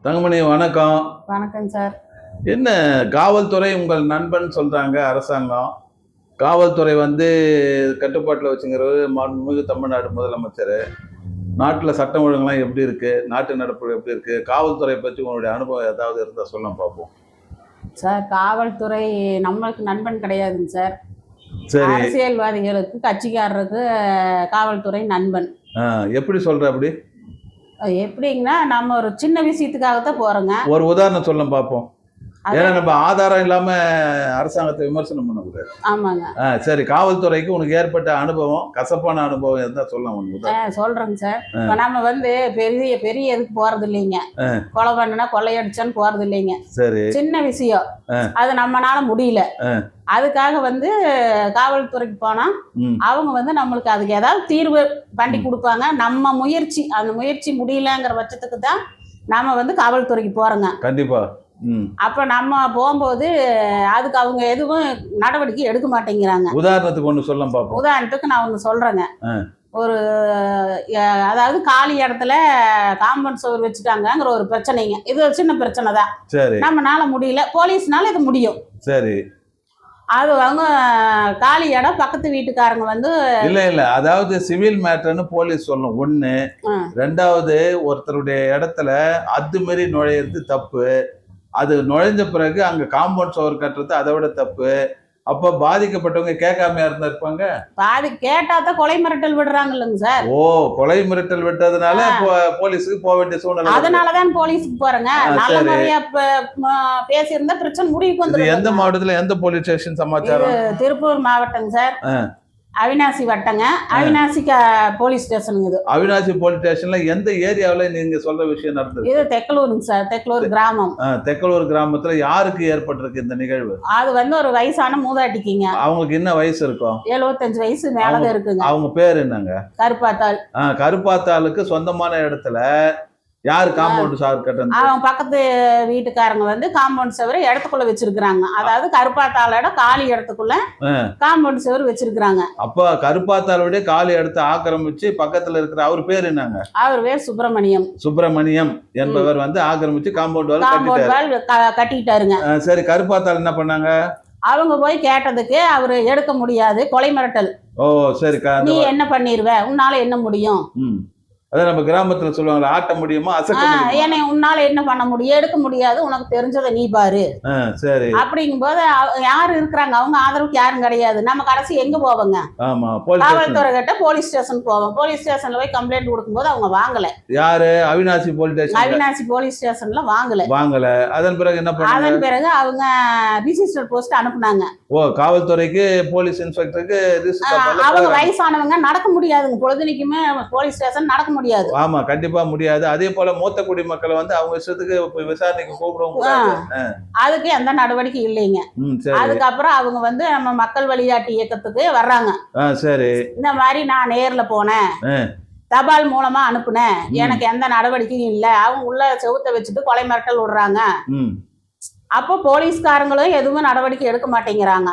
தங்கமணி வணக்கம். வணக்கம் சார். என்ன காவல்துறை உங்கள் நண்பன் சொல்றாங்க அரசாங்கம். காவல்துறை கட்டுப்பாட்டில் வச்சுங்கிறது மாண்புமிகு தமிழ்நாடு முதலமைச்சர். நாட்டில் சட்டம் ஒழுங்குலாம் எப்படி இருக்கு, நாட்டு நடப்பு எப்படி இருக்கு, காவல்துறை பற்றி உங்களுடைய அனுபவம் ஏதாவது இருந்தால் சொல்ல பார்ப்போம். சார், காவல்துறை நம்மளுக்கு நண்பன் கிடையாதுங்க சார். சரி, அரசியல்வாதிகளுக்கு கட்சிக்காரருக்கு காவல்துறை நண்பன். எப்படி சொல்ற அப்படி? எப்படிங்கன்னா, நம்ம ஒரு சின்ன விஷயத்துக்காகத்தான் போறோங்க. ஒரு உதாரணம் சொல்ல பார்ப்போம். ஏன்னா நம்ம ஆதாரம் இல்லாம அரசாங்கத்தை விமர்சனம் பண்ணக்கூடாது. ஆமாங்க. சரி, காவல்துறைக்கு உனக்கு ஏற்பட்ட அனுபவம், கசப்பான அனுபவம் இருந்தா சொல்லலாம். சொல்றேங்க சார். இப்ப நம்ம பெரிய பெரிய எதுக்கு போறது இல்லைங்க. கொலை பண்ணுனா கொள்ளையடிச்சான்னு போறது இல்லைங்க. சரி, சின்ன விஷயம் அது நம்மளால முடியல. அதுக்காக காவல்துறைக்கு போனா அவங்க நம்மளுக்கு அதுக்கு ஏதாவது தீர்வு பண்ணி கொடுப்பாங்க. நம்ம முயற்சி, அந்த முயற்சி முடியலங்கிற பட்சத்துக்கு தான் நாம காவல்துறைக்கு போறோங்க. கண்டிப்பா. அப்ப நம்ம போகும்போது அதுக்கு அவங்க எதுவும் நடவடிக்கை எடுக்க மாட்டேங்கிறாங்க. உதாரணத்துக்கு ஒண்ணு சொல்ல பாப்போம். உதாரணத்துக்கு நான் ஒண்ணு சொல்றேங்க. ஒரு அதாவது காலி இடத்துல காம்பவுண்ட் சுவர் வச்சுட்டாங்கிற ஒரு பிரச்சனைங்க. இது ஒரு சின்ன பிரச்சனை தான். சரி, நம்மனால முடியல, போலீஸ்னால இது முடியும். சரி, அது காலி இடம் பக்கத்து வீட்டுக்காரங்க இல்ல அதாவது சிவில் மேட்டர்னு போலீஸ் சொல்லணும் ஒண்ணு. ரெண்டாவது, ஒருத்தருடைய இடத்துல அத்துமீறி நுழையிறது தப்பு. அது நுழைஞ்ச பிறகு அங்க காம்பவுண்ட் சுவர் கட்டுறது அதை விட தப்பு. அப்ப பாதிக்கப்பட்டவங்க கேட்காம இருப்பாங்க. கேட்டாதான் கொலை மிரட்டல் விடுறாங்க இல்லைங்க சார். ஓ, கொலை மிரட்டல் விட்டதுனால போலீஸுக்கு போக வேண்டிய சூழ்நிலை. அதனாலதான் போலீஸுக்கு போறேங்க. நல்ல முறையா பேசியிருந்தா பிரச்சனை முடிவுக்கு வந்து. எந்த மாவட்டத்துல எந்த போலீஸ் ஸ்டேஷன் சமாச்சாரம்? திருப்பூர் மாவட்டங்க சார். அவினாசி வட்டங்க. அவினாசி போலீஸ் ஸ்டேஷனுங்க. இது அவினாசி போலீஸ் ஸ்டேஷன்ல எந்த ஏரியாவில நீங்க சொல்ற விஷயம் நடந்தது? இது தெக்கலூருங்க சார். தெக்கலூர் கிராமம். தெக்கலூர் கிராமத்துல யாருக்கு ஏற்பட்டிருக்கு இந்த நிகழ்வு? அது ஒரு வயசான மூதாட்டிக்குங்க. அவங்களுக்கு என்ன வயசு இருக்கும்? 75 வயசு மேலதான் இருக்குங்க. அவங்க பேர் என்னங்க? கருப்பாத்தாள். கருப்பாத்தாளுக்கு சொந்தமான இடத்துல யாரு காம்பவுண்ட் சுவர் கட்டணும்? அவங்க பக்கத்து வீட்டுக்காரங்க காம்பவுண்ட் சுவர் இடத்துக்குள்ள வச்சிருக்காங்க. அதாவது கருப்பாத்தாளோட காலி இடத்துக்குள்ள காம்பவுண்ட் சுவர் வச்சிருக்காங்க. அப்ப கருப்பாத்தாளுடைய காலி இடத்தை ஆக்கிரமிச்சு பக்கத்துல இருக்கிற அவர் பேர் என்னங்க? அவர் பேர் சுப்பிரமணியம். சுப்பிரமணியம் என்பவர் ஆக்கிரமிச்சு காம்பவுண்ட் வால் கட்டிட்டாருங்க. சரி, கருப்பாத்தாள் என்ன பண்ணாங்க? அவங்க போய் கேட்டதுக்கு அவரு எடுக்க முடியாது, கொலை மிரட்டல். ஓ சரி, நீ என்ன பண்ணிருவ, உன்னால என்ன முடியும்? அதான் நம்ம கிராமத்துல சொல்லுவாங்களா, ஆட்ட முடியுமா அசைக்க முடியுமா? ஏன்னா உன்னால என்ன பண்ண முடியும், எடுக்க முடியாது, உனக்கு தெரிஞ்சதை நீ பாரு. சரி, அப்படிங்கும் போது யாரு இருக்கிறாங்க, அவங்க ஆதரவுக்கு யாரும் கிடையாது. நம்ம கடைசி எங்க போவாங்க? ஆமா, காவல்துறை கிட்ட போலீஸ் ஸ்டேஷன் போவோம். போலீஸ் ஸ்டேஷன்ல போய் கம்ப்ளைண்ட் கொடுக்கும்போது அவங்க வாங்கல. யாரு? Avinashi police station. Avinashi police ஸ்டேஷன்ல வாங்கல. அதன் பிறகு என்ன பண்ணாங்க? அதன் பிறகு அவங்க ரிஜிஸ்டர் போஸ்ட் அனுப்புனாங்க. ஓ, காவல்துறைக்கு போலீஸ் இன்ஸ்பெக்டருக்கு. அவங்க வயசானவங்க, நடக்க முடியாதுங்க. பொழுதுனிக்குமே போலீஸ் ஸ்டேஷன் நடக்க முடியாது. ஆமா, கண்டிப்பா முடியாது. அதே போல மூத்த குடிமக்களை அவங்க இஷ்டத்துக்கு விசாரணைக்கு கூப்பிடுவாங்க. அதுக்கு எந்த நடவடிக்கை இல்லைங்க. அதுக்கப்புறம் அவங்க நம்ம மக்கள் வழிகாட்டி இயக்கத்துக்கு வர்றாங்க. சரி, இந்த மாதிரி நான் நேர்ல போனேன், தபால் மூலமா அனுப்புனேன், எனக்கு எந்த நடவடிக்கையும் இல்ல, அவங்க உள்ள செவுத்த வச்சுட்டு கொலை மிரட்டல் விடுறாங்க. அப்போ போலீஸ்காரங்களும் எதுவும் நடவடிக்கை எடுக்க மாட்டேங்கிறாங்க.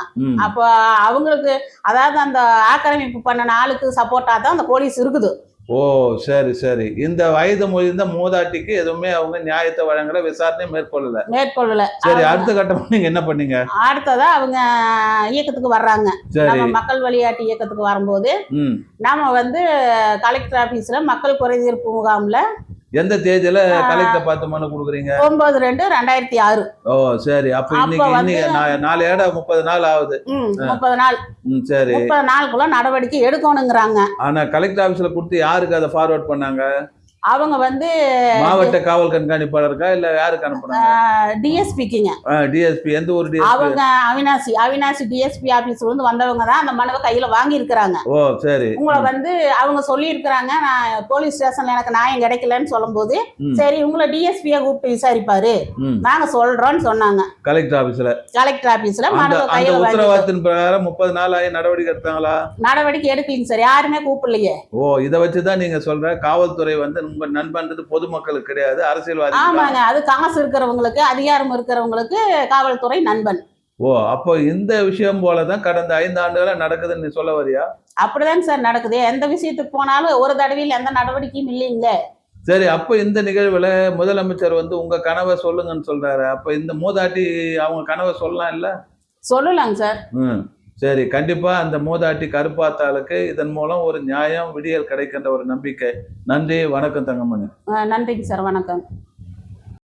அப்போ அவங்களுக்கு, அதாவது அந்த ஆக்கிரமிப்பு பண்ண ஆளுக்கு சப்போர்ட்டா தான் அந்த போலீஸ் இருக்குது. ஓ சரி சரி, இந்த வயது முதிர்ந்த மூதாட்டிக்கு எதுவுமே அவங்க நியாயத்தை வழங்கல, விசாரணை மேற்கொள்ளல. சரி, அடுத்த கட்டமா நீங்க என்ன பண்ணீங்க? அடுத்ததா அவங்க இயக்கத்துக்கு வர்றாங்க. நம்ம மக்கள் வழிகாட்டி இயக்கத்துக்கு வரும்போது நாம கலெக்டர் ஆபீஸ்ல மக்கள் குறைதீர்ப்பு முகாம்ல எந்த தேதியில கலெக்டர் பார்த்து மனு கொடுக்குறீங்க? 9/2/2006. ஓ சரி, அப்ப இன்னைக்கு 30 நாள் ஆகுது. 30 நாள். சரி, 30 நாளுக்குள்ள நடவடிக்கை எடுக்கணுங்கிறாங்க. ஆனா கலெக்டர் ஆபீஸ்ல கொடுத்து யாருக்கு அதை ஃபார்வர்ட் பண்ணாங்க? அவங்க மாவட்ட காவல் கண்காணிப்பாளருக்கா இல்ல யாருக்கு அனுப்புனாங்க? டிஎஸ்பிக்குங்க. டிஎஸ்பி எந்த ஒரு டிஎஸ்பி? அவங்க அவினாசி டிஎஸ்பி ஆபீஸ்ல வந்தவங்க தான் அந்த மனுவை கையில வாங்கி இருக்காங்க. ஓ சரி, உங்களை அவங்க சொல்லி இருக்காங்க, நான் போலீஸ் ஸ்டேஷன்ல எனக்கு நியாயம் கிடைக்கலன்னு சொல்லும் போது சரி உங்களை டிஎஸ்பியா கூப்பிட்டு விசாரிப்பாரு, நாங்க சொல்றோம்னு சொன்னாங்க. கலெக்டர் ஆபீஸ்ல மனுவை கையில உத்தரவாதத்தின் பிரகாரம் 30 நாள் ஆகி நடவடிக்கை எடுத்தாங்களா? நடவடிக்கை எடுக்கலீங்க சார், யாருமே கூப்பிடலையே. ஓ, இதை வச்சுதான் நீங்க சொல்ற காவல்துறை உங்க நண்பன்றது பொதுமக்களுக்கு கிடையாது, அரசியல்வாதி. ஆமாங்க, அது காசு இருக்கிறவங்களுக்கு, அதிகாரம் இருக்கிறவங்களுக்கு காவல்துறை நண்பன். ஓ, அப்போ இந்த விஷயம் போலதான் கடந்த 5 ஆண்டுகளா நடக்குதுன்னு நீ சொல்ல வரியா? அப்படிதாங்க சார் நடக்குது. எந்த விஷயத்துக்கு போனாலும் ஒரு தடவையில் எந்த நடவடிக்கையும் இல்லைங்களே. சரி, அப்ப இந்த நிகழ்வுல முதலமைச்சர் வந்து உங்க கனவை சொல்லுங்கன்னு சொல்றாரு. அப்ப இந்த மூதாட்டி அவங்க கனவை சொல்லலாம் இல்ல? சொல்லலாங்க சார். ம். சரி, கண்டிப்பா அந்த மூதாட்டி கருப்பாத்தாளுக்கு இதன் மூலம் ஒரு நியாயம், விடியல் கிடைக்கின்ற ஒரு நம்பிக்கை. நன்றி, வணக்கம் தங்கமணி. நன்றிங்க சார், வணக்கம்.